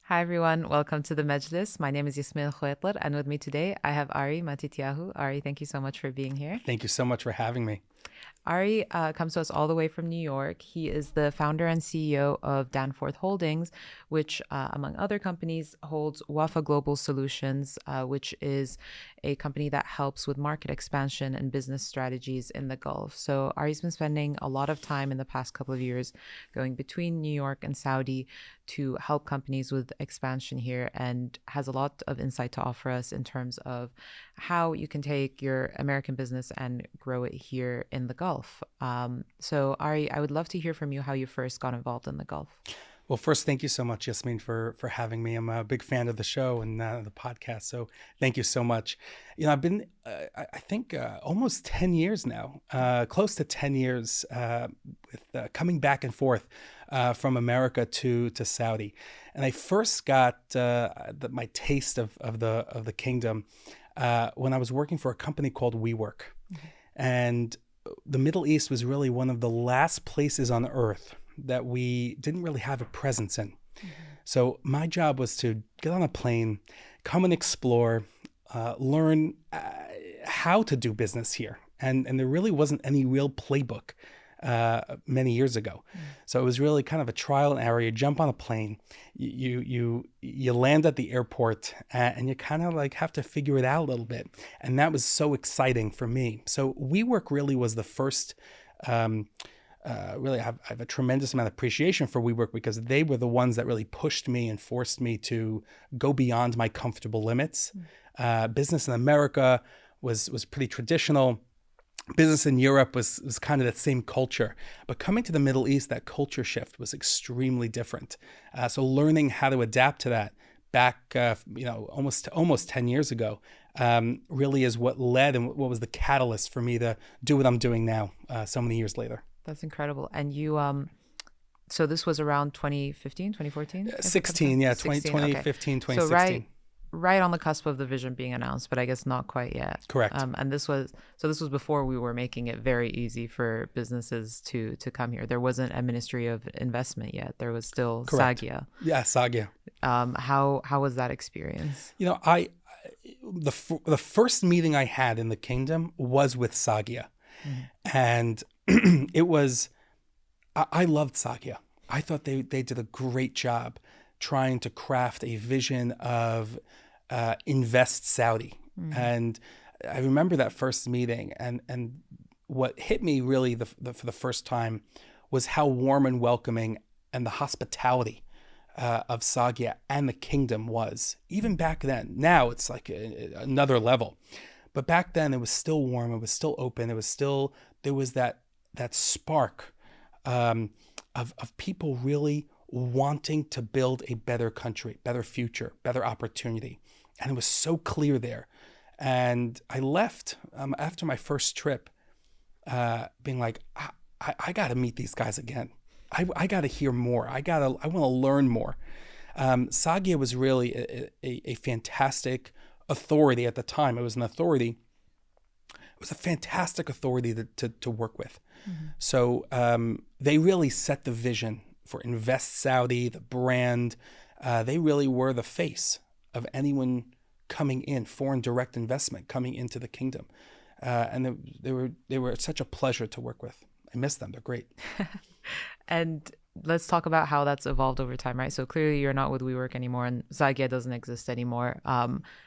Hi everyone, welcome to the Majlis. My name is Yasmin Khoetler, and with me today I have Ari Matityahu. Ari, thank you so much for being here. Thank you so much for having me. Ari comes to us all the way from New York. He is the founder and CEO of Danforth Holdings, which, among other companies, holds Wafa Global Solutions, which is a company that helps with market expansion and business strategies in the Gulf. So Ari's been spending a lot of time in the past couple of years going between New York and Saudi to help companies with expansion here, and has a lot of insight to offer us in terms of how you can take your American business and grow it here in the Gulf. So Ari, I would love to hear from you how you first got involved in the Gulf. Well, first, thank you so much, Yasmin, for having me. I'm a big fan of the show and the podcast, so thank you so much. I've been, I think, almost 10 years now, close to 10 years, with coming back and forth from America to Saudi. And I first got my taste of the kingdom when I was working for a company called WeWork. Mm-hmm. And the Middle East was really one of the last places on earth that we didn't really have a presence in. Mm-hmm. So my job was to get on a plane, come and explore, learn how to do business here. And there really wasn't any real playbook many years ago. Mm-hmm. So it was really kind of a trial and error. You jump on a plane, you land at the airport, and you kind of like have to figure it out a little bit. And that was so exciting for me. So WeWork really was the first. Really, I have a tremendous amount of appreciation for WeWork because they were the ones that really pushed me and forced me to go beyond my comfortable limits. Business in America was pretty traditional. Business in Europe was kind of that same culture. But coming to the Middle East, that culture shift was extremely different. So learning how to adapt to that back, almost 10 years ago, really is what led and what was the catalyst for me to do what I'm doing now, so many years later. That's incredible. And you, so this was around 2015, 2014? 16, yeah, 16, 2015, okay. 2016. So right on the cusp of the vision being announced, but I guess not quite yet. Correct. And this was before we were making it very easy for businesses to come here. There wasn't a Ministry of Investment yet. There was still Correct. Sagia. Yeah, Sagia. How was that experience? The first meeting I had in the kingdom was with Sagia. Mm-hmm. And it was, I loved Sagia. I thought they did a great job trying to craft a vision of invest Saudi. Mm-hmm. And I remember that first meeting, and what hit me really for the first time was how warm and welcoming and the hospitality of Sagia and the kingdom was. Even back then. Now it's like another level. But back then it was still warm, it was still open, there was that spark of people really wanting to build a better country, better future, better opportunity. And it was so clear there. And I left after my first trip being like, I got to meet these guys again. I got to hear more. I want to learn more. Sagia was really a fantastic authority at the time. It was an authority. It was a fantastic authority to work with. Mm-hmm. So they really set the vision for Invest Saudi, the brand. They really were the face of anyone coming in, foreign direct investment coming into the kingdom. And they were such a pleasure to work with. I miss them. They're great. And let's talk about how that's evolved over time, right? So clearly you're not with WeWork anymore, and Sagia doesn't exist anymore.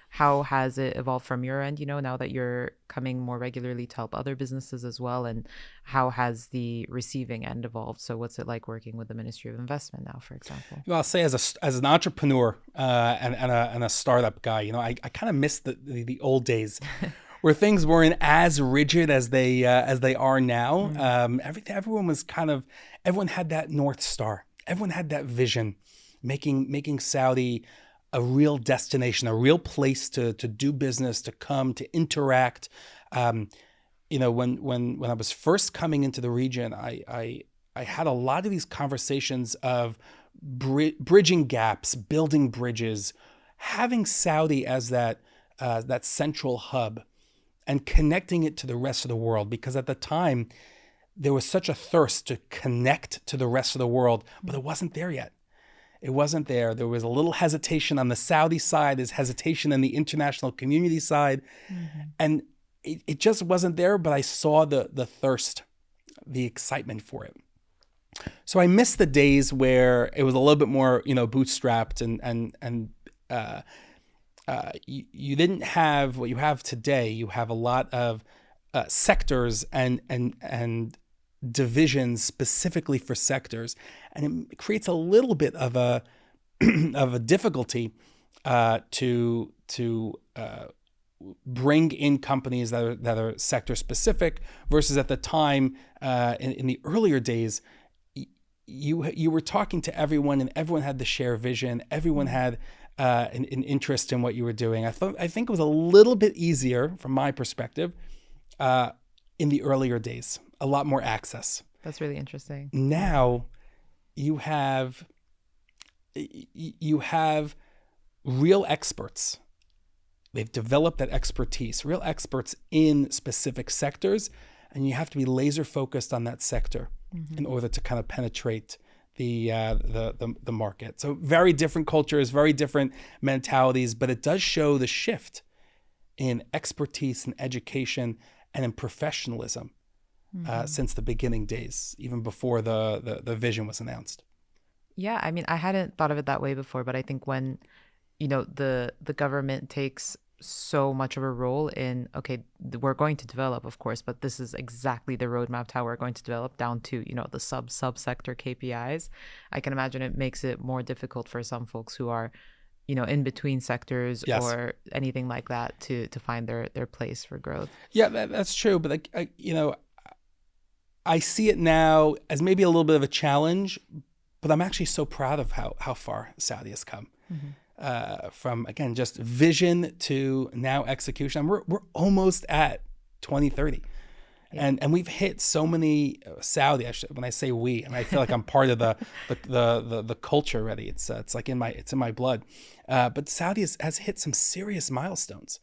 How has it evolved from your end, now that you're coming more regularly to help other businesses as well? And how has the receiving end evolved? So what's it like working with the Ministry of Investment now, for example? Well, I'll say as an entrepreneur and a startup guy, I kind of miss the old days where things weren't as rigid as they are now. Mm-hmm. Everyone had that North Star. Everyone had that vision, making Saudi a real destination, a real place to do business, to come, to interact. When I was first coming into the region, I had a lot of these conversations of bridging gaps, building bridges, having Saudi as that central hub, and connecting it to the rest of the world. Because at the time, there was such a thirst to connect to the rest of the world, but it wasn't there yet. It wasn't there. There was a little hesitation on the Saudi side. There's hesitation on the international community side. And it just wasn't there, but I saw the thirst, the excitement for it. So I missed the days where it was a little bit more, bootstrapped and you didn't have what you have today. You have a lot of sectors and divisions specifically for sectors, and it creates a little bit of a of a difficulty to bring in companies that are sector specific versus at the time in the earlier days. You were talking to everyone, and everyone had the shared vision. Everyone had an interest in what you were doing. I think it was a little bit easier from my perspective in the earlier days. A lot more access. That's really interesting. Now you have real experts. They've developed that expertise, real experts in specific sectors, and you have to be laser focused on that sector in order to kind of penetrate the market. So very different cultures, very different mentalities, but it does show the shift in expertise and education and in professionalism since the beginning days, even before the vision was announced. Yeah, I mean, I hadn't thought of it that way before, but I think when, the government takes so much of a role in, okay, we're going to develop, of course, but this is exactly the roadmap to how we're going to develop down to, the subsector KPIs. I can imagine it makes it more difficult for some folks who are, in between sectors or anything like that to find their place for growth. Yeah, that's true. But I see it now as maybe a little bit of a challenge, but I'm actually so proud of how far Saudi has come. From, again, just vision to now execution. We're almost at 2030. Yeah. And we've hit so many Saudi. When I say we, and I feel like I'm part of the culture already. It's like in my blood. But Saudi has hit some serious milestones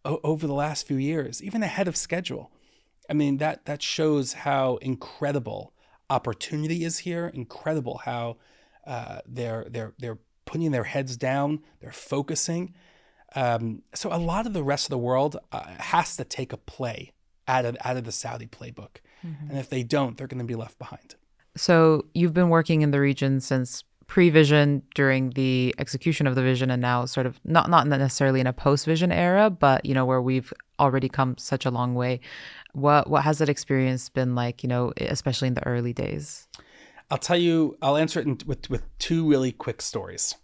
over the last few years, even ahead of schedule. I mean, that shows how incredible opportunity is here. Incredible how they're putting their heads down. They're focusing. So a lot of the rest of the world has to take a play out of the Saudi playbook. And if they don't, they're going to be left behind. So you've been working in the region since pre-vision, during the execution of the vision, and now sort of not necessarily in a post-vision era, but, where we've already come such a long way. What has that experience been like, especially in the early days? I'll answer it with two really quick stories,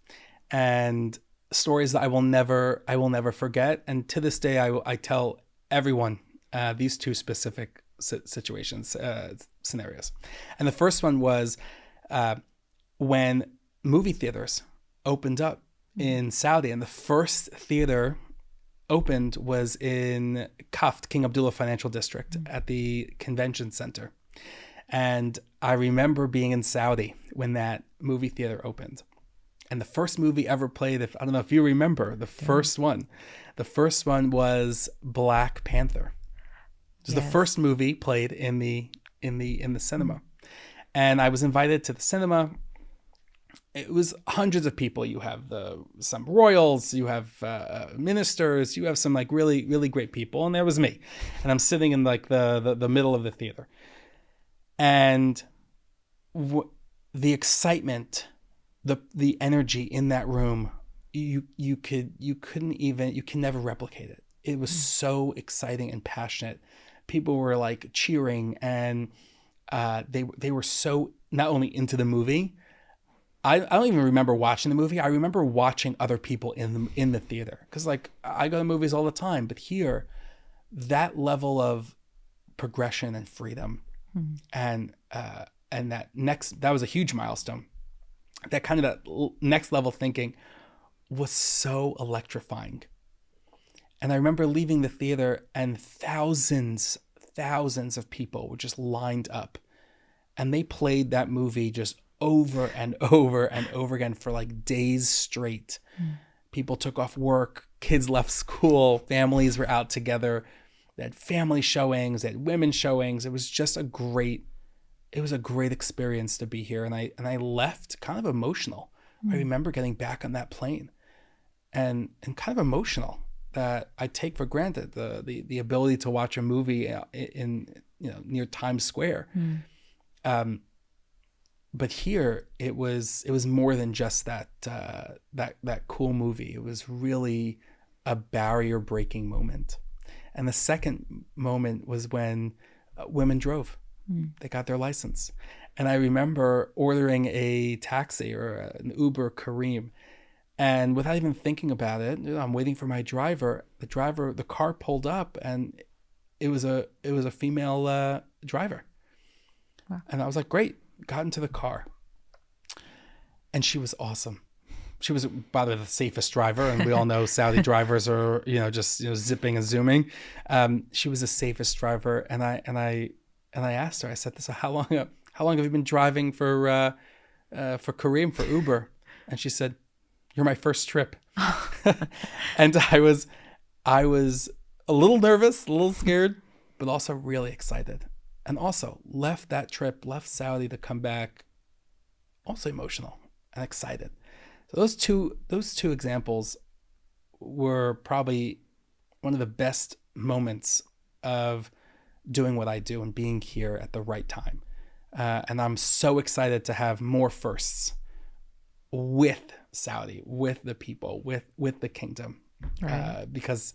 and stories that I will never forget. And to this day, I tell everyone these two specific situations, scenarios. And the first one was when movie theaters opened up in Saudi, and the first theater opened was in Kaft, King Abdullah Financial District, at the convention center. And I remember being in Saudi when that movie theater opened. And the first movie ever played, I don't know if you remember, the first one was Black Panther. It was the first movie played in the cinema. And I was invited to the cinema. It was hundreds of people. You have some royals, you have ministers, you have some like really, really great people. And there was me. And I'm sitting in like the middle of the theater. And the excitement, the energy in that room, you can never replicate it. It was so exciting and passionate. People were like cheering, and they were so not only into the movie. I don't even remember watching the movie. I remember watching other people in the theater, because like I go to movies all the time, but here, that level of progression and freedom. And that was a huge milestone. That next level thinking was so electrifying. And I remember leaving the theater, and thousands of people were just lined up, and they played that movie just over and over and over again for like days straight. People took off work, kids left school, families were out together. They had family showings, they had women showings. It was just a great experience to be here. And I left kind of emotional. I remember getting back on that plane and kind of emotional that I take for granted, the ability to watch a movie in near Times Square. But here it was more than just that cool movie. It was really a barrier breaking moment. And the second moment was when women drove. They got their license. And I remember ordering a taxi or an Uber Kareem. And without even thinking about it, I'm waiting for my driver. The car pulled up, and it was a female driver. Wow. And I was like, great. Got into the car. And she was awesome. She was, by the way, the safest driver. And we all know Saudi drivers are, just zipping and zooming. She was the safest driver. And I asked her, I said, how long have you been driving for Kareem, for Uber? And she said, you're my first trip. And I was a little nervous, a little scared, but also really excited. And also left Saudi to come back also emotional and excited. So those two examples were probably one of the best moments of doing what I do and being here at the right time. And I'm so excited to have more firsts with Saudi, with the people, with the kingdom, right. Because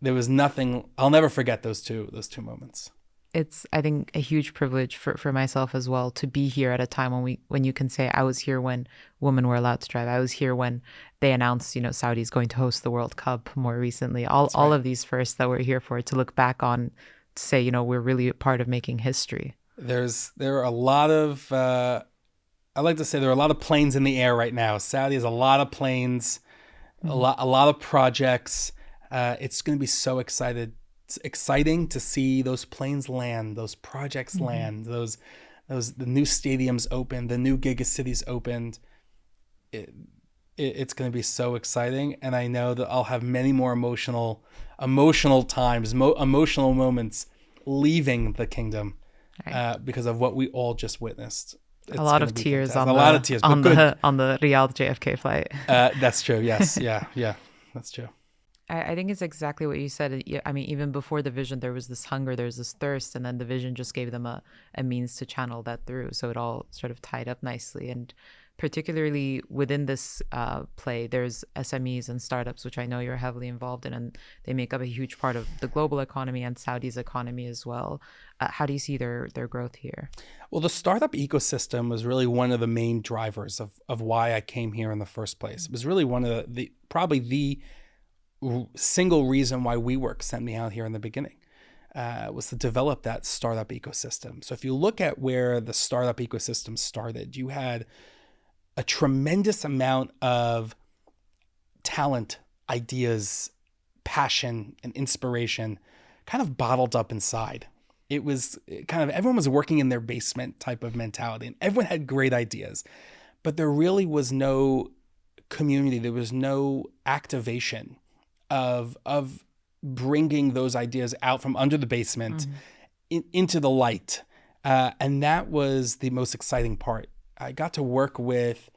there was nothing. I'll never forget those two moments. It's, I think, a huge privilege for myself as well to be here at a time when you can say I was here when women were allowed to drive. I was here when they announced, Saudi's going to host the World Cup more recently. All of these firsts that we're here for, to look back on, to say, we're really a part of making history. There are a lot of, I like to say there are a lot of planes in the air right now. Saudi has a lot of planes, a lot of projects. It's going to be so exciting to see those planes land, those projects land, the new stadiums open, the new gigacities opened. It's going to be so exciting, and I know that I'll have many more emotional times, emotional moments leaving the kingdom, right. Because of what we all just witnessed. A lot of tears on the Riyadh JFK flight. That's true. Yes. Yeah. That's true. I think it's exactly what you said. I mean, even before the vision, there was this hunger, there was this thirst, and then the vision just gave them a means to channel that through. So it all sort of tied up nicely. And particularly within this play, there's SMEs and startups, which I know you're heavily involved in, and they make up a huge part of the global economy and Saudi's economy as well. How do you see their growth here? Well, the startup ecosystem was really one of the main drivers of why I came here in the first place. It was really one of the single reason why WeWork sent me out here in the beginning, was to develop that startup ecosystem. So if you look at where the startup ecosystem started, you had a tremendous amount of talent, ideas, passion, and inspiration kind of bottled up inside. It was kind of, everyone was working in their basement type of mentality, and everyone had great ideas, but there really was no community. There was no activation of bringing those ideas out from under the basement into the light. And that was the most exciting part. I got to work with,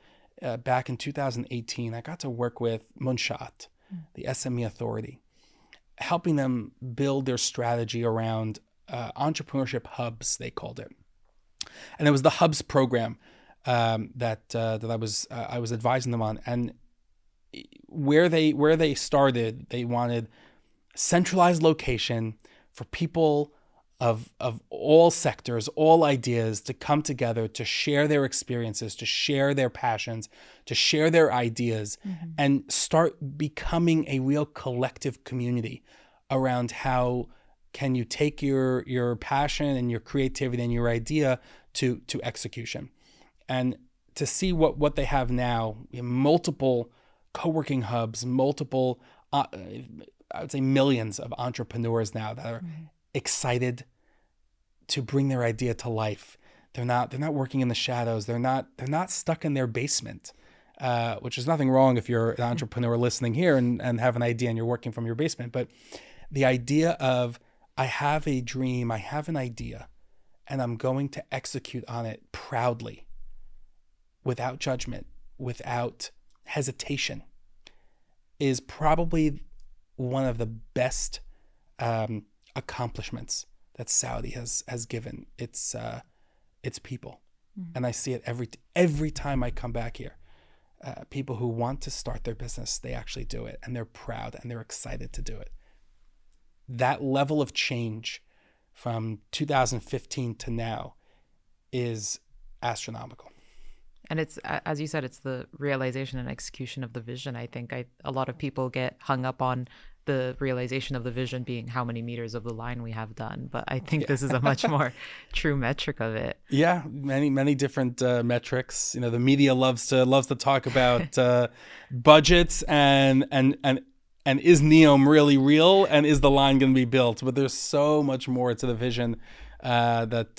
back in 2018, I got to work with Munshat, the SME Authority, helping them build their strategy around entrepreneurship hubs, they called it. And it was the Hubs program that I was advising them on. And where they started, they wanted centralized location for people of all sectors, all ideas to come together, to share their experiences, to share their passions, to share their ideas, and start becoming a real collective community around how can you take your passion and your creativity and your idea to execution. And to see what they have now, multiple co-working hubs, multiple, I would say millions of entrepreneurs now that are excited to bring their idea to life. They're not working in the shadows. They're not stuck in their basement, which is nothing wrong if you're an entrepreneur listening here and have an idea and you're working from your basement. But the idea of, I have a dream, I have an idea, and I'm going to execute on it proudly, without judgment, without hesitation is probably one of the best accomplishments that Saudi has given its people. And I see it every time I come back here. People who want to start their business, they actually do it, and they're proud and they're excited to do it. That level of change from 2015 to now is astronomical. And it's, as you said, it's the realization and execution of the vision. I think a lot of people get hung up on the realization of the vision being how many meters of the line we have done. But I think this is a much more true metric of it. Yeah, many different metrics. You know, the media loves to talk about budgets and is NEOM really real, and is the line going to be built? But there's so much more to the vision than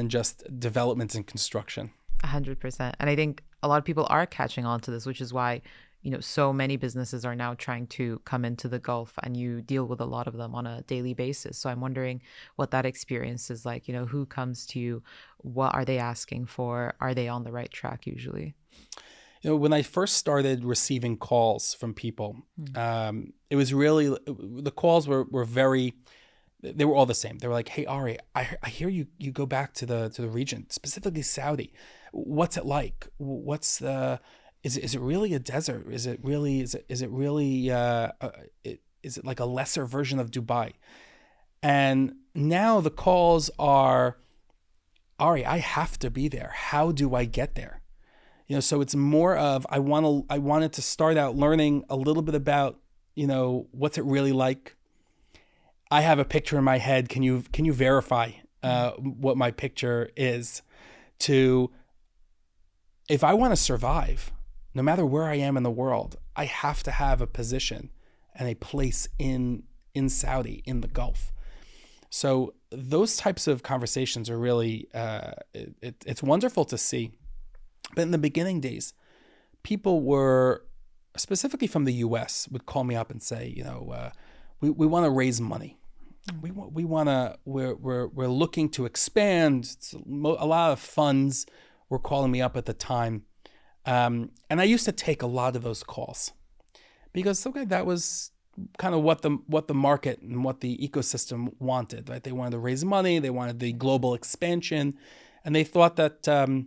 just development and construction. 100%. And I think a lot of people are catching on to this, which is why, so many businesses are now trying to come into the Gulf, and you deal with a lot of them on a daily basis. So I'm wondering what that experience is like. Who comes to you? What are they asking for? Are they on the right track usually? When I first started receiving calls from people, it was really, the calls were very, they were all the same. They were like, "Hey, Ari, I hear you go back to the region, specifically Saudi. What's it like? What's the, is it really a desert? Is it like a lesser version of Dubai?" And now the calls are, "Ari, I have to be there. How do I get there?" So it's more of, I wanted to start out learning a little bit about, what's it really like. I have a picture in my head. Can you verify what my picture is? If I want to survive, no matter where I am in the world, I have to have a position and a place in Saudi, in the Gulf. So those types of conversations are really, it's wonderful to see. But in the beginning days, people were, specifically from the U.S., would call me up and say, we want to raise money. We're looking to expand. A lot of funds were calling me up at the time. And I used to take a lot of those calls because, that was kind of what the market and what the ecosystem wanted, right? They wanted to raise money. They wanted the global expansion. And they thought that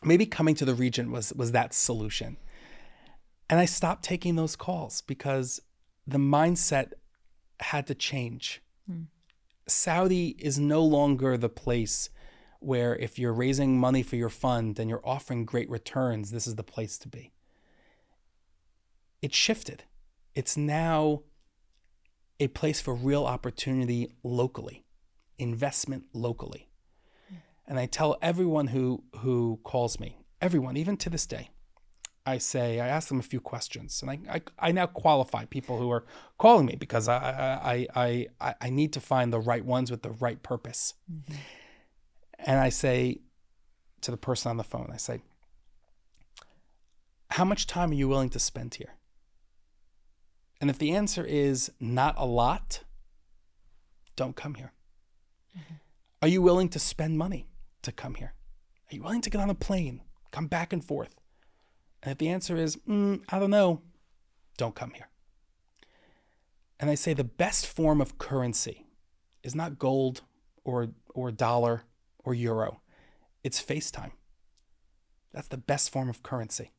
maybe coming to the region was that solution. And I stopped taking those calls because the mindset had to change. Saudi is no longer the place where if you're raising money for your fund and you're offering great returns, this is the place to be. It shifted. It's now a place for real opportunity locally, investment locally. And I tell everyone who calls me, everyone, even to this day, I ask them a few questions, and I now qualify people who are calling me because I need to find the right ones with the right purpose. Mm-hmm. And I say to the person on the phone, I say, "How much time are you willing to spend here?" And if the answer is not a lot, don't come here. Mm-hmm. Are you willing to spend money to come here? Are you willing to get on a plane, come back and forth? And if the answer is, I don't know, don't come here. And I say the best form of currency is not gold or dollar or euro. It's FaceTime. That's the best form of currency.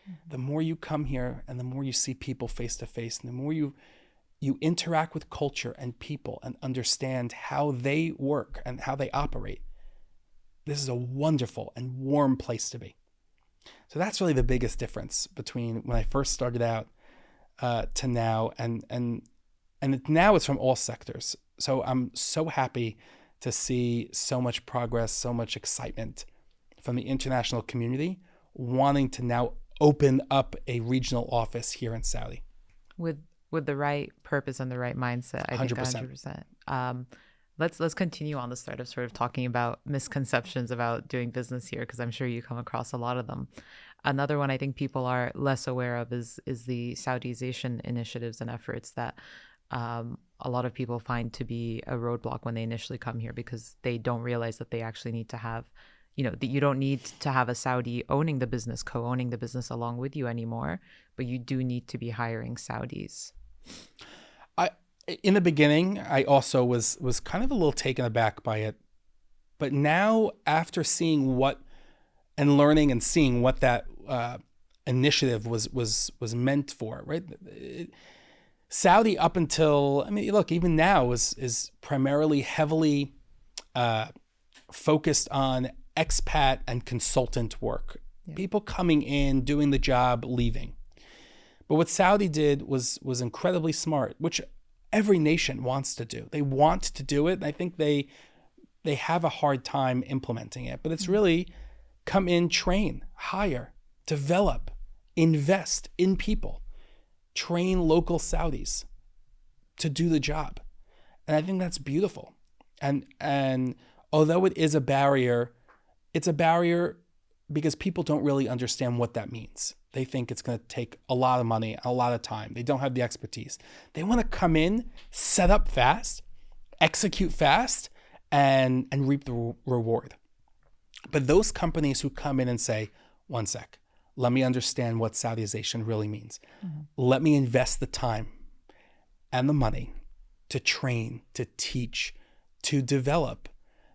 Mm-hmm. The more you come here and the more you see people face to face, and the more you interact with culture and people and understand how they work and how they operate, this is a wonderful and warm place to be. So that's really the biggest difference between when I first started out to now, and now it's from all sectors. So I'm so happy to see so much progress, so much excitement from the international community wanting to now open up a regional office here in Saudi. With the right purpose and the right mindset, I 100%. think 100%. Let's continue on this thread of sort of talking about misconceptions about doing business here, because I'm sure you come across a lot of them. Another one I think people are less aware of is the Saudization initiatives and efforts that a lot of people find to be a roadblock when they initially come here, because they don't realize that they actually need to have that you don't need to have a Saudi owning the business, co-owning the business along with you anymore, but you do need to be hiring Saudis. In the beginning, I also was kind of a little taken aback by it. But now, after seeing and learning and seeing what that initiative was meant for, right? Saudi, up until, I mean, look, even now is primarily heavily focused on expat and consultant work. Yeah. People coming in, doing the job, leaving. But what Saudi did was incredibly smart, which every nation wants to do. They want to do it. And I think they have a hard time implementing it. But it's really come in, train, hire, develop, invest in people, train local Saudis to do the job. And I think that's beautiful. And although it is a barrier, it's a barrier because people don't really understand what that means. They think it's going to take a lot of money, a lot of time. They don't have the expertise. They want to come in, set up fast, execute fast, and reap the reward. But those companies who come in and say, one sec, let me understand what Saudization really means. Mm-hmm. Let me invest the time and the money to train, to teach, to develop.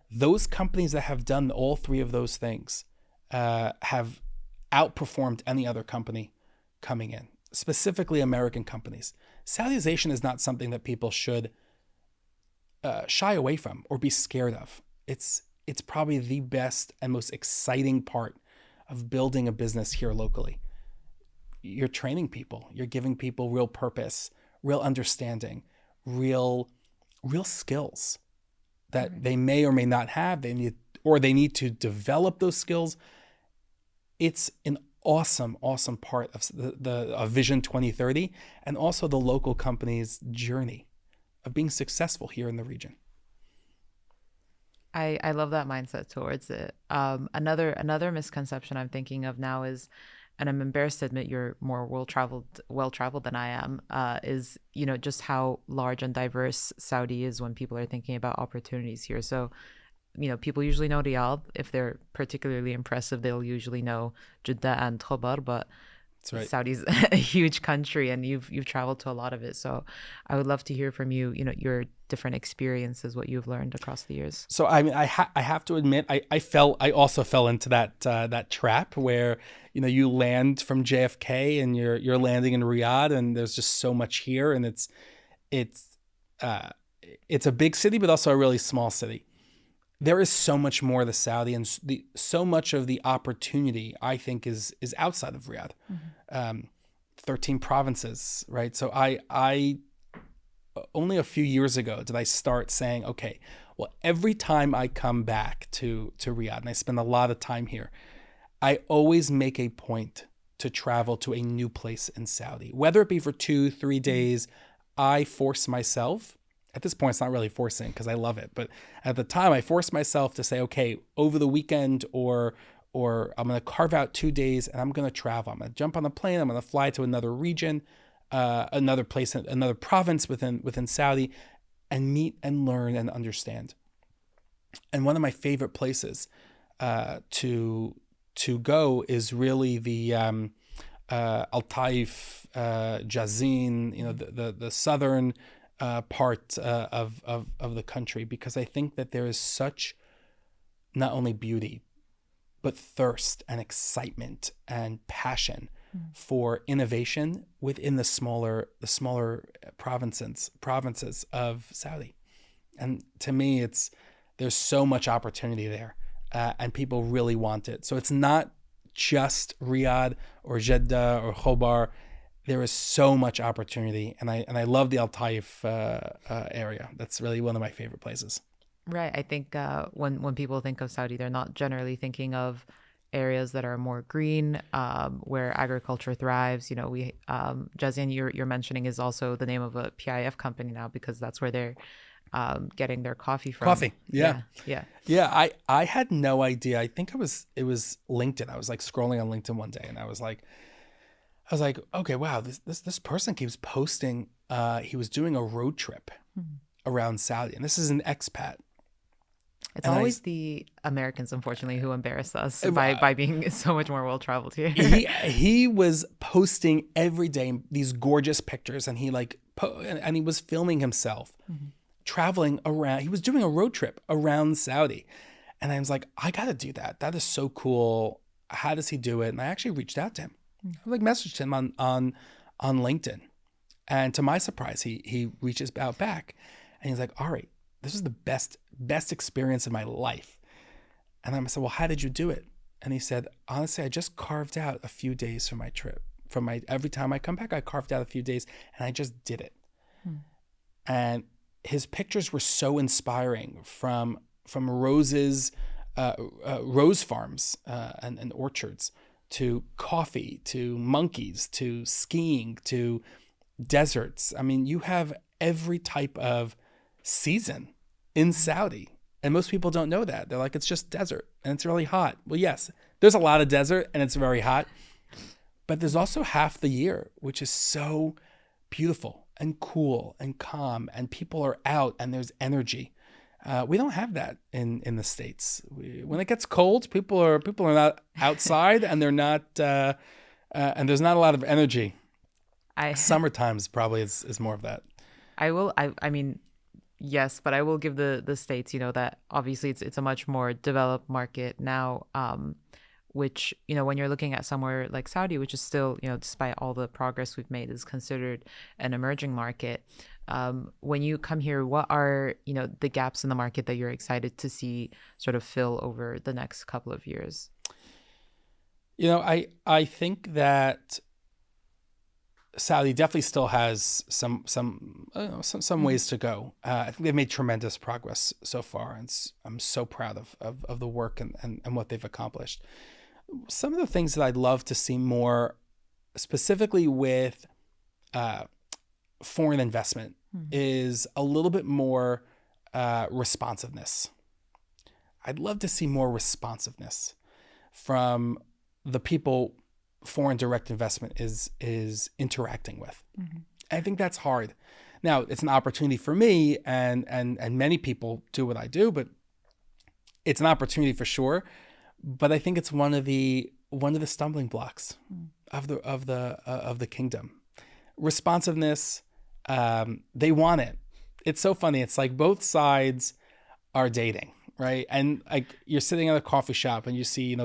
Those companies that have done all three of those things have outperformed any other company coming in, specifically American companies. Saudization is not something that people should shy away from or be scared of. It's probably the best and most exciting part of building a business here locally. You're training people. You're giving people real purpose, real understanding, real skills that they may or may not have. They need to develop those skills. It's an awesome part of the Vision 2030 and also the local company's journey of being successful here in the region. I love that mindset towards it. Another misconception I'm thinking of now is, and I'm embarrassed to admit you're more well-traveled than I am, is, just how large and diverse Saudi is when people are thinking about opportunities here. So, people usually know Riyadh. If they're particularly impressive, they'll usually know Jeddah and Khobar, but that's right. Saudi's a huge country and you've traveled to a lot of it. So I would love to hear from you, your different experiences, what you've learned across the years. So I mean, I have to admit, I also fell into that trap where, you land from JFK and you're landing in Riyadh and there's just so much here, and it's a big city, but also a really small city. There is so much more to Saudi, and so much of the opportunity, I think, is outside of Riyadh. Mm-hmm. 13 provinces, right? So I only a few years ago did I start saying, okay, well, every time I come back to Riyadh, and I spend a lot of time here, I always make a point to travel to a new place in Saudi, whether it be for 2-3 days. I force myself. At this point, it's not really forcing because I love it. But at the time, I forced myself to say, okay, over the weekend or I'm going to carve out 2 days and I'm going to travel. I'm going to jump on a plane. I'm going to fly to another region, another place, another province within Saudi, and meet and learn and understand. And one of my favorite places to go is really the Al Taif, Jazin, the southern part of the country, because I think that there is such not only beauty, but thirst and excitement and passion for innovation within the smaller provinces of Saudi. And to me, there's so much opportunity there, and people really want it. So it's not just Riyadh or Jeddah or Khobar. There is so much opportunity, and I love the Al Taif area. That's really one of my favorite places. Right. I think when people think of Saudi, they're not generally thinking of areas that are more green, where agriculture thrives. Jazin, you're mentioning, is also the name of a PIF company now, because that's where they're getting their coffee from. Coffee, yeah. I had no idea. I think it was LinkedIn. I was like scrolling on LinkedIn one day, and I was like, okay, wow, this person keeps posting. He was doing a road trip around Saudi, and this is an expat. It's And always the Americans, unfortunately, who embarrass us uh, by being so much more well traveled here. he was posting every day these gorgeous pictures, and and he was filming himself traveling around. He was doing a road trip around Saudi, and I was like, I got to do that. That is so cool. How does he do it? And I actually reached out to him. I messaged him on LinkedIn, and to my surprise, he reaches out back, and he's like, Ari, this is the best experience of my life. And I said, well, how did you do it? And he said, honestly, I just carved out a few days from my trip. Every time I come back, I carved out a few days, and I just did it. And his pictures were so inspiring, from roses, rose farms and orchards, to coffee, to monkeys, to skiing, to deserts. I mean, you have every type of season in Saudi. And most people don't know that. They're like, it's just desert and it's really hot. Well, yes, there's a lot of desert and it's very hot. But there's also half the year, which is so beautiful and cool and calm, and people are out and there's energy. We don't have that in the States. When it gets cold, people are not outside, and they're not, and there's not a lot of energy. Summertime's probably is more of that. I mean, yes, but I will give the States, that obviously it's a much more developed market now, which, when you're looking at somewhere like Saudi, which is still, despite all the progress we've made, is considered an emerging market. When you come here, what are, the gaps in the market that you're excited to see sort of fill over the next couple of years? I think that Saudi definitely still has some ways to go. I think they've made tremendous progress so far, and I'm so proud of the work and what they've accomplished. Some of the things that I'd love to see more, specifically with foreign investment, is a little bit more responsiveness. I'd love to see more responsiveness from the people foreign direct investment is interacting with. I think that's hard. Now, it's an opportunity for me, and many people do what I do, but it's an opportunity for sure. But I think it's one of the stumbling blocks of the kingdom. Responsiveness, they want it. It's so funny. It's like both sides are dating, right? And like you're sitting at a coffee shop and you see,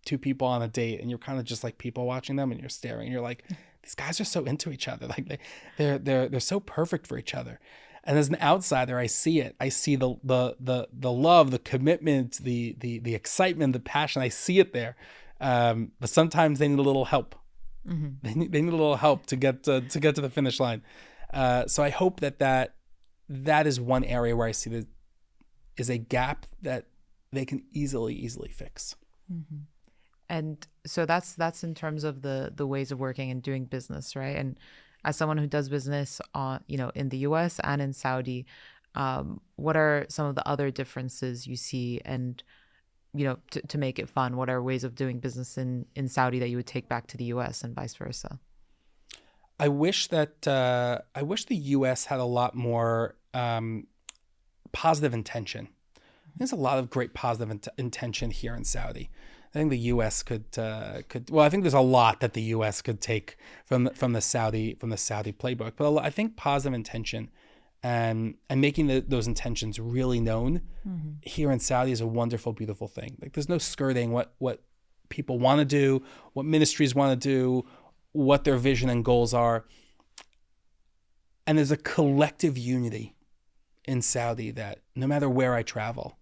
two people on a date, and you're kind of just like people watching them, and you're staring, and you're like, these guys are so into each other. Like they're so perfect for each other. And as an outsider, I see it. I see the love, the commitment, the excitement, the passion. I see it there. But sometimes they need a little help. They need a little help to get to the finish line. So I hope that is one area where I see that is a gap that they can easily fix. And so that's in terms of the ways of working and doing business, right? And as someone who does business in the US and in Saudi, what are some of the other differences you see? And to make it fun, what are ways of doing business in Saudi that you would take back to the US and vice versa? I wish the US had a lot more positive intention. There's a lot of great positive intention here in Saudi. I think the U.S. could. Well, I think there's a lot that the U.S. could take from the Saudi playbook. But I think positive intention and making those intentions really known here in Saudi is a wonderful, beautiful thing. Like there's no skirting what people want to do, what ministries want to do, what their vision and goals are, and there's a collective unity in Saudi that no matter where I travel,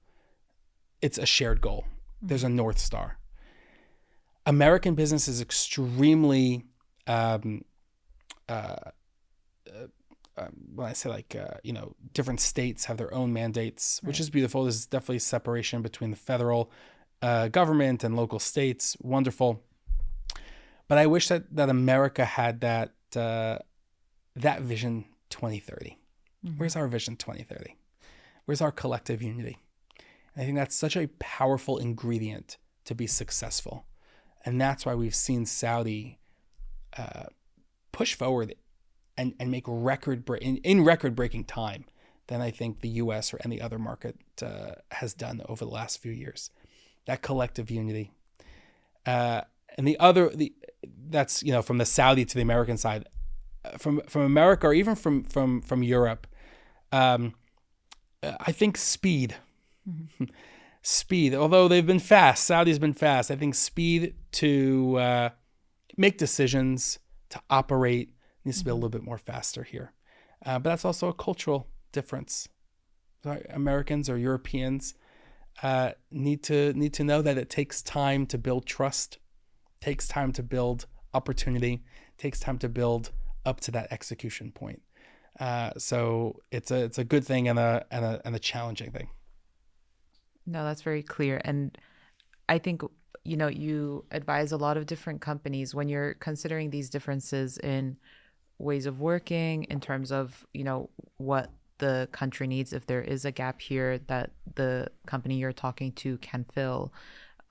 it's a shared goal. There's a North Star. American business is extremely, when I say different states have their own mandates, which is beautiful. There's definitely separation between the federal government and local states. Wonderful. But I wish that America had that vision 2030. Where's our vision 2030? Where's our collective unity? I think that's such a powerful ingredient to be successful. And that's why we've seen Saudi push forward and make record-breaking time than I think the US or any other market has done over the last few years. That collective unity. And that's, from the Saudi to the American side, from America, or even from Europe, I think speed. Mm-hmm. Speed, although they've been fast, Saudi's been fast. I think speed to make decisions, to operate, needs to be a little bit more faster here. But that's also a cultural difference. Americans or Europeans need to know that it takes time to build trust, takes time to build opportunity, takes time to build up to that execution point. So it's a good thing and a challenging thing. No, that's very clear. And I think, you advise a lot of different companies when you're considering these differences in ways of working, in terms of, what the country needs, if there is a gap here that the company you're talking to can fill.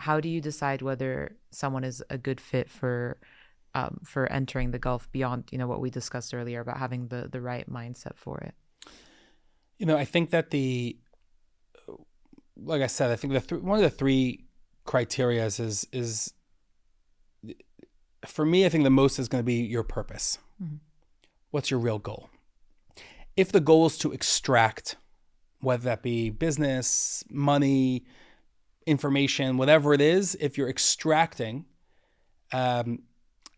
How do you decide whether someone is a good fit for entering the Gulf beyond, what we discussed earlier about having the right mindset for it? I think that like I said, I think one of the three criteria is for me, I think the most is going to be your purpose. Mm-hmm. What's your real goal? If the goal is to extract, whether that be business, money, information, whatever it is, if you're extracting, I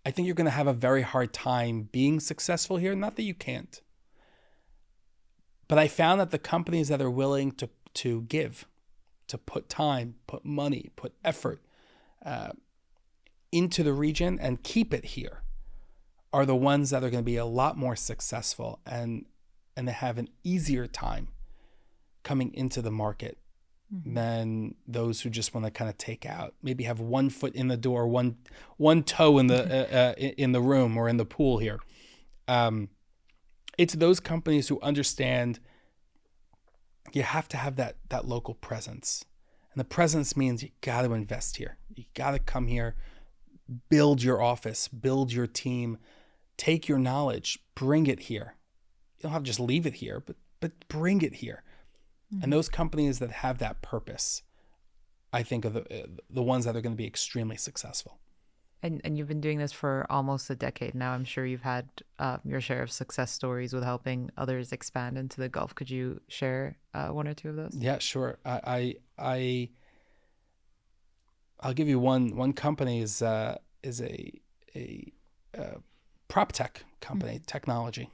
think you're going to have a very hard time being successful here. Not that you can't, but I found that the companies that are willing to give, to put time, put money, put effort into the region and keep it here, are the ones that are going to be a lot more successful and they have an easier time coming into the market than those who just want to kind of take out, maybe have 1 foot in the door, one toe in the room or in the pool here. It's those companies who understand you have to have that local presence. And the presence means you got to invest here. You got to come here, build your office, build your team, take your knowledge, bring it here. You don't have to just leave it here, but bring it here. Mm-hmm. And those companies that have that purpose, I think, are the ones that are going to be extremely successful. And you've been doing this for almost a decade now. I'm sure you've had your share of success stories with helping others expand into the Gulf. Could you share one or two of those? Yeah, sure. I'll give you one. One company is a prop tech company, mm-hmm. technology,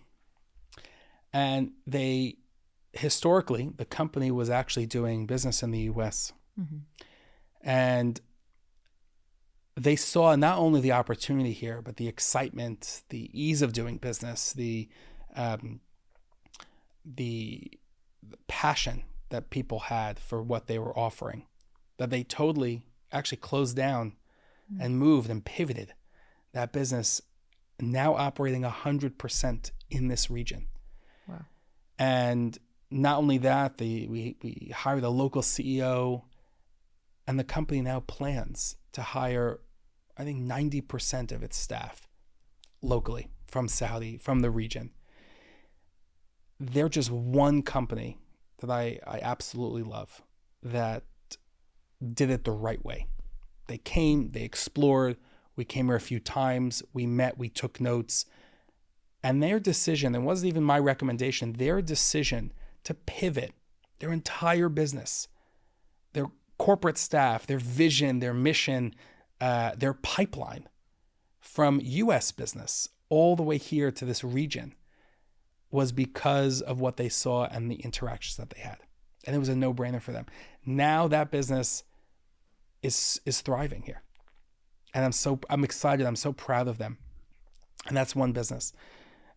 and historically the company was actually doing business in the U.S. Mm-hmm. and they saw not only the opportunity here, but the excitement, the ease of doing business, the passion that people had for what they were offering, that they totally actually closed down and moved and pivoted that business, now operating 100% in this region. Wow. And not only that, we hired a local CEO, and the company now plans to hire, I think, 90% of its staff locally from Saudi, from the region. They're just one company that I absolutely love that did it the right way. They came, they explored, we came here a few times, we met, we took notes, and their decision, it wasn't even my recommendation, their decision to pivot their entire business, their corporate staff, their vision, their mission, their pipeline from U.S. business all the way here to this region was because of what they saw and the interactions that they had. And it was a no-brainer for them. Now that business is thriving here. And I'm excited. I'm so proud of them. And that's one business.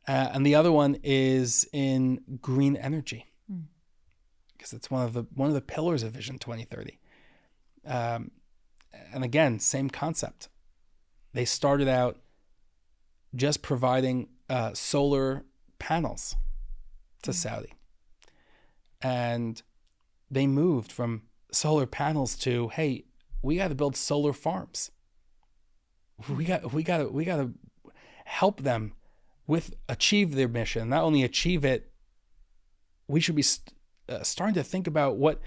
And the other one is in green energy, because it's one of the pillars of Vision 2030. And again, same concept. They started out just providing solar panels to Saudi. And they moved from solar panels to, hey, we got to build solar farms. We got to help them achieve their mission. Not only achieve it we should be starting to think about what,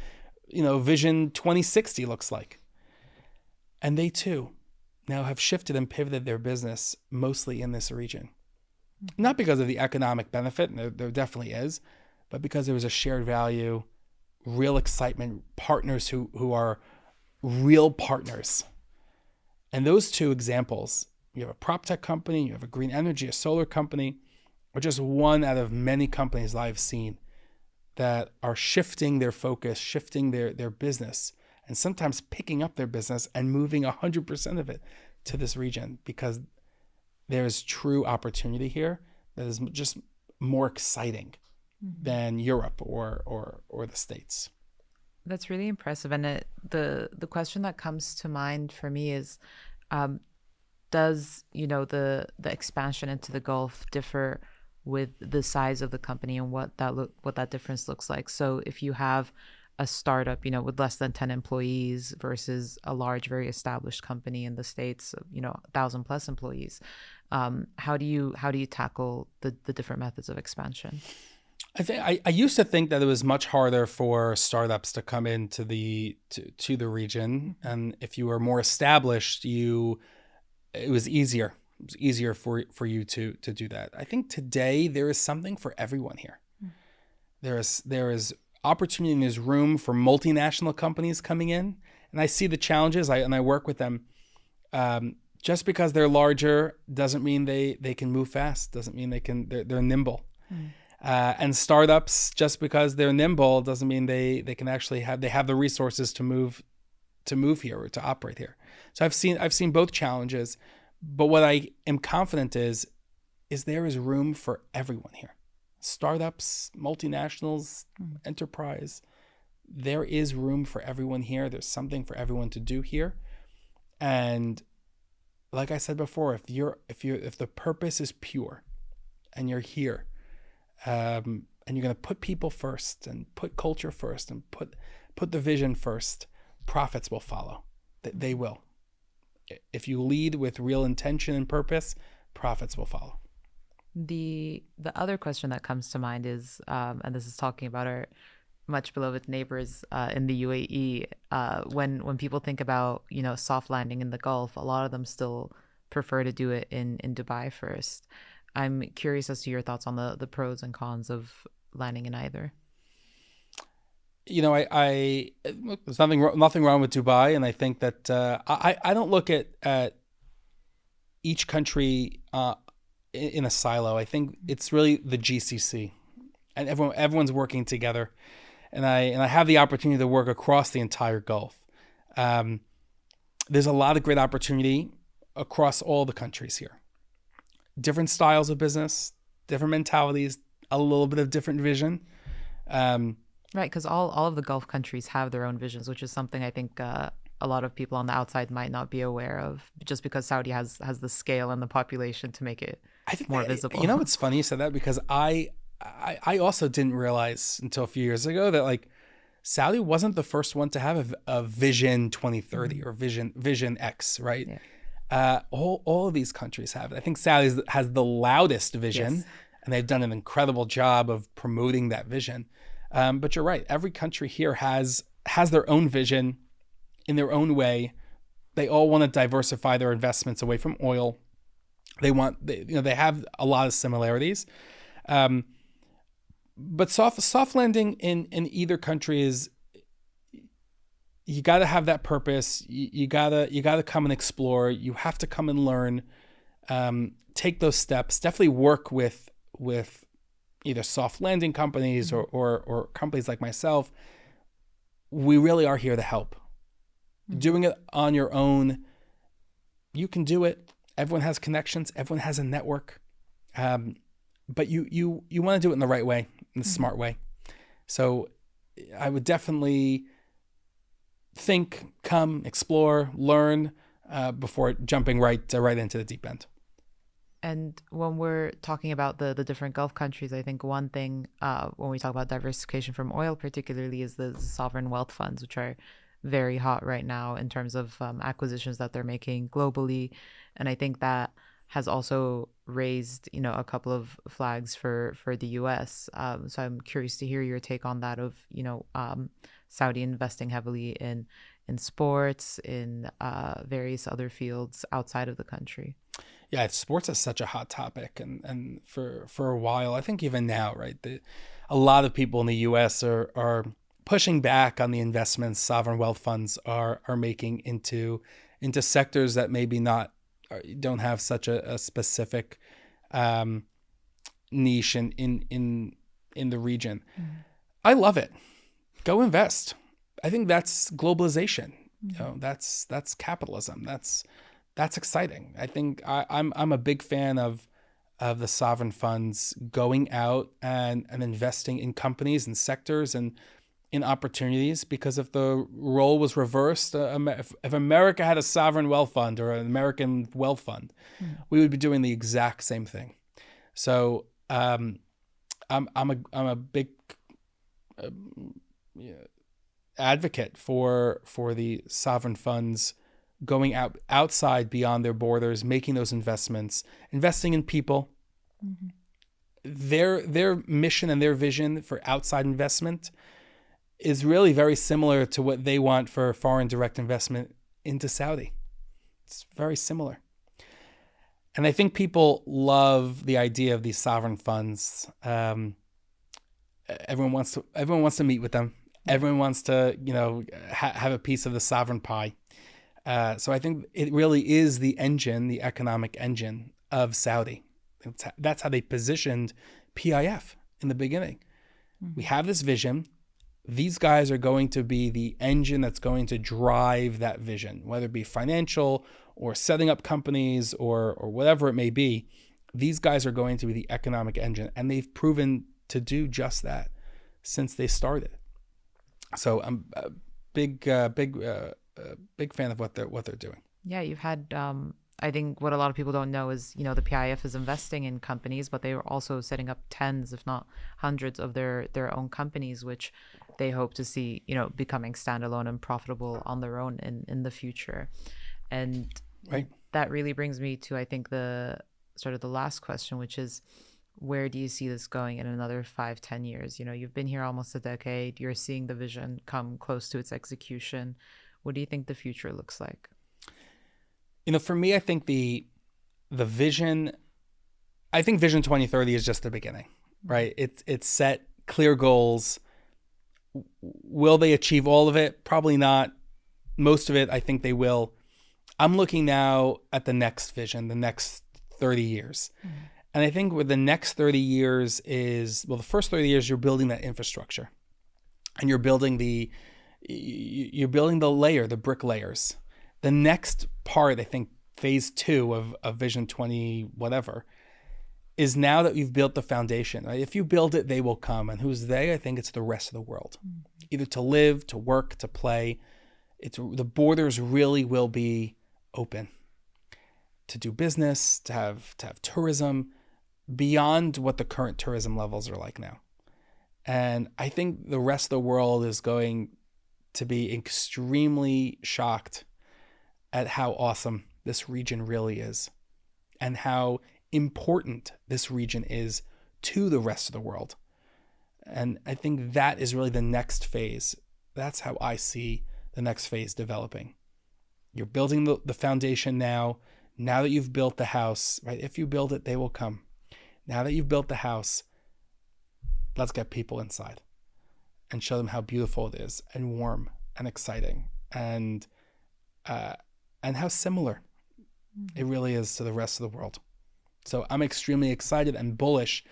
Vision 2060 looks like. And they too now have shifted and pivoted their business mostly in this region. Not because of the economic benefit, and there definitely is, but because there was a shared value, real excitement, partners who are real partners. And those two examples, you have a prop tech company, you have a green energy, a solar company, are just one out of many companies that I've seen that are shifting their focus, shifting their business, and sometimes picking up their business and moving 100% of it to this region because there's true opportunity here that is just more exciting than Europe or the States. That's really impressive. And the question that comes to mind for me is, does, the expansion into the Gulf differ with the size of the company and what that difference looks like? So if you have a startup, with less than 10 employees versus a large, very established company in the States, 1,000+ employees, how do you tackle the different methods of expansion? I think I used to think that it was much harder for startups to come into the region, and if you were more established, it was easier. It was easier for you to do that. I think today there is something for everyone here. There is opportunity and there's room for multinational companies coming in, and I see the challenges. I work with them. Just because they're larger doesn't mean they can move fast. Doesn't mean they're nimble. And startups, just because they're nimble, doesn't mean they can actually have the resources to move here or to operate here. So I've seen both challenges, but what I am confident is there is room for everyone here. Startups, multinationals, enterprise. There is room for everyone here. There's something for everyone to do here. And like I said before, if the purpose is pure and you're here, and you're going to put people first and put culture first and put the vision first, profits will follow. They will. If you lead with real intention and purpose, profits will follow. The other question that comes to mind is, and this is talking about our much beloved neighbors in the UAE. When people think about soft landing in the Gulf, a lot of them still prefer to do it in Dubai first. I'm curious as to your thoughts on the pros and cons of landing in either. There's nothing wrong with Dubai, and I think that I don't look at each country in a silo. I think it's really the GCC, and everyone's working together, and I have the opportunity to work across the entire Gulf. There's a lot of great opportunity across all the countries here. Different styles of business, different mentalities, a little bit of different vision. Right, because all of the Gulf countries have their own visions, which is something I think a lot of people on the outside might not be aware of, just because Saudi has the scale and the population to make it more visible. It's funny you said that, because I also didn't realize until a few years ago that like Saudi wasn't the first one to have a Vision 2030 or Vision X, right? Yeah. All of these countries have it. I think Saudi has the loudest vision, yes, and they've done an incredible job of promoting that vision. But you're right. Every country here has their own vision in their own way. They all want to diversify their investments away from oil. They have a lot of similarities. But soft landing in either country is, you got to have that purpose. You gotta come and explore. You have to come and learn. Take those steps. Definitely work with either soft landing companies or companies like myself. We really are here to help. Doing it on your own, you can do it. Everyone has connections. Everyone has a network. But you want to do it in the right way, in the smart way. So I would definitely think, come, explore, learn before jumping right into the deep end. And when we're talking about the different Gulf countries, I think one thing when we talk about diversification from oil particularly is the sovereign wealth funds, which are very hot right now in terms of acquisitions that they're making globally. And I think that has also raised, a couple of flags for the U.S. So I'm curious to hear your take on that of, Saudi investing heavily in sports, in various other fields outside of the country. Yeah, sports is such a hot topic, and for a while, I think even now, right, a lot of people in the U.S. are pushing back on the investments sovereign wealth funds are making into sectors that maybe don't have such a specific niche in the region. Mm-hmm. I love it. Go invest. I think that's globalization. Mm-hmm. That's capitalism. That's exciting. I think I'm a big fan of the sovereign funds going out and investing in companies and sectors and in opportunities, because if the role was reversed, if America had a sovereign wealth fund or an American wealth fund, we would be doing the exact same thing. So I'm a big advocate for the sovereign funds going outside beyond their borders, making those investments, investing in people. Mm-hmm. Their mission and their vision for outside investment is really very similar to what they want for foreign direct investment into Saudi. It's very similar. And I think people love the idea of these sovereign funds. Everyone wants to meet with them. Everyone wants to, have a piece of the sovereign pie. So I think it really is the economic engine of Saudi. That's how they positioned PIF in the beginning. Mm-hmm. We have this vision. These guys are going to be the engine that's going to drive that vision, whether it be financial or setting up companies or whatever it may be. These guys are going to be the economic engine, and they've proven to do just that since they started. So I'm a big fan of what they're doing. Yeah, you've had. I think what a lot of people don't know is, the PIF is investing in companies, but they are also setting up tens, if not hundreds, of their own companies, which they hope to see, becoming standalone and profitable on their own in the future. And right. That really brings me to, I think, the sort of the last question, which is, where do you see this going in another 5-10 years? You've been here almost a decade. You're seeing the vision come close to its execution. What do you think the future looks like? For me, I think the vision, I think Vision 2030 is just the beginning, right? It's set clear goals. Will they achieve all of it? Probably not. Most of it, I think they will. I'm looking now at the next vision, the next 30 years. Mm-hmm. And I think with the next 30 years is, the first 30 years, you're building that infrastructure. And you're building the layer, the brick layers. The next part, I think, phase 2 of Vision 20 whatever, is now that you've built the foundation. Right? If you build it, they will come. And who's they? I think it's the rest of the world. Mm-hmm. Either to live, to work, to play. The borders really will be open to do business, to have tourism beyond what the current tourism levels are like now. And I think the rest of the world is going to be extremely shocked at how awesome this region really is and how important this region is to the rest of the world. And I think that is really the next phase. That's how I see the next phase developing. You're building the foundation now. Now that you've built the house, right? If you build it, they will come. Now that you've built the house, let's get people inside and show them how beautiful it is and warm and exciting and how similar it really is to the rest of the world. So I'm extremely excited and bullish.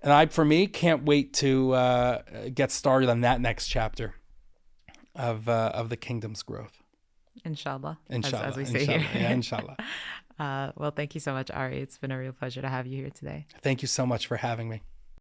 And I, for me, can't wait to get started on that next chapter of the kingdom's growth. Inshallah. Inshallah. As we say inshallah. here. Yeah, inshallah. Well, thank you so much, Ari. It's been a real pleasure to have you here today. Thank you so much for having me.